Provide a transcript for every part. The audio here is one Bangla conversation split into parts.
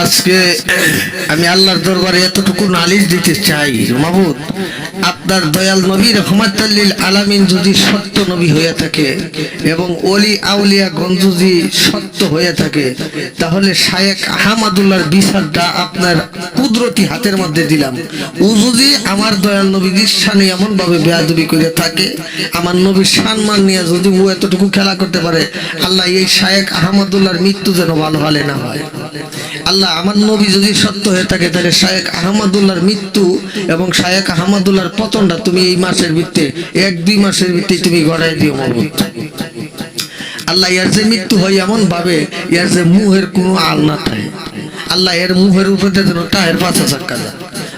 আজকে আমি আল্লাহর দরবারে এতটুকু নালিশ দিতে চাই, মাবুদ আপনার দয়াল নবী রহমাতুল লিল আলামিন যদি সত্য নবী হয়ে থাকে এবং ওলি আউলিয়া গঞ্জ যদি সত্য হয়ে থাকে, তাহলে শায়েখ আহমদুল্লাহর বিচারটা আপনার কুদরতি হাতের মধ্যে দিলাম। ও যদি আমার দয়াল নবীর শানে এমন ভাবে বেয়াদবি করে থাকে, আমার নবীর সম্মান নিয়ে যদি ও এতটুকু খেলা করতে পারে, আল্লাহ এই শায়েখ আহমদুল্লাহর মৃত্যু যেন ভালো হলে না হয়। আল্লাহ আমার নবী যদি সত্য হয়ে থাকে, তাহলে শায়েখ আহমদুল্লাহর মৃত্যু এবং শায়েখ আহমদুল্লাহর পতনটা তুমি এই মাসের ভিত্তে 1-2 মাসের ভিত্তে তুমি গড়াই দিও মাবুদ। আল্লাহ এর যে মৃত্যু হয় এমন ভাবে এর যে মুহের কোনো আল না থাকে, আল্লাহ এর মুহের উপরে যেন টায়ের 5 চাক্কা যায়,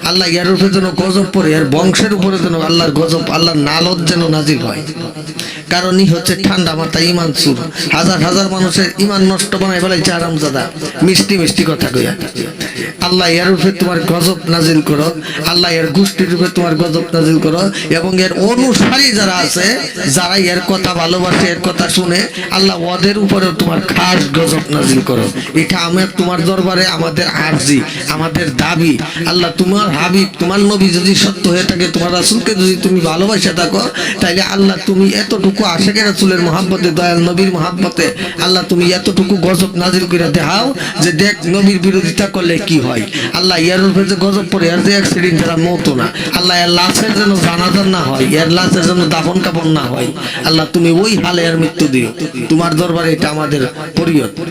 আল্লাহ এর উপরে যেন গজব পড়ে, এর বংশের উপরে যেন আল্লাহর গজব, আল্লাহর নালত যেন নাজিল হয়। কারণই হচ্ছে ঠান্ডা মাথা ইমান সুর, হাজার হাজার মানুষের ইমান নষ্ট বানাই ফেলাইছে আরামজাদা মিষ্টি মিষ্টি কথা কইয়া। আল্লাহ এর উপরে তোমার গজব নাজিল করো, আল্লাহ এর গোষ্ঠীর উপরে তোমার গজব নাজিল করো, এবং এর অনুসারী যারা আছে, যারা এর কথা ভালোবাসে, এর কথা শুনে, আল্লাহ ওদের উপরেও তোমার খাস গজব নাজিল করো। এটা আমার তোমার দরবারে আমাদের আরজি, আমাদের দাবি। আল্লাহ তোমার হাবিব, তোমার নবী যদি সত্য হয়ে থাকে, তোমার রাসূলকে যদি তুমি ভালোবাসে থাকো, তাইলে আল্লাহ তুমি এতটুকু আশেকের রাসূলের মহাব্বতে, দয়াল নবীর মহাব্বতে আল্লাহ তুমি এতটুকু গজব নাজিল করে দেখাও যে দেখ নবীর বিরোধিতা করলে কি হয়। আল্লাহ এর উপরে যে গজব পড়ে, এর যে অ্যাক্সিডেন্ট যারা মতো না, আল্লাহ এর লাশের যেন জানাজার না হয়, এর লাশের যেন দাফন কাফন না হয়। আল্লাহ তুমি ওই হালে এর মৃত্যু দিও। তোমার দরবারে এটা আমাদের পরিয়ত।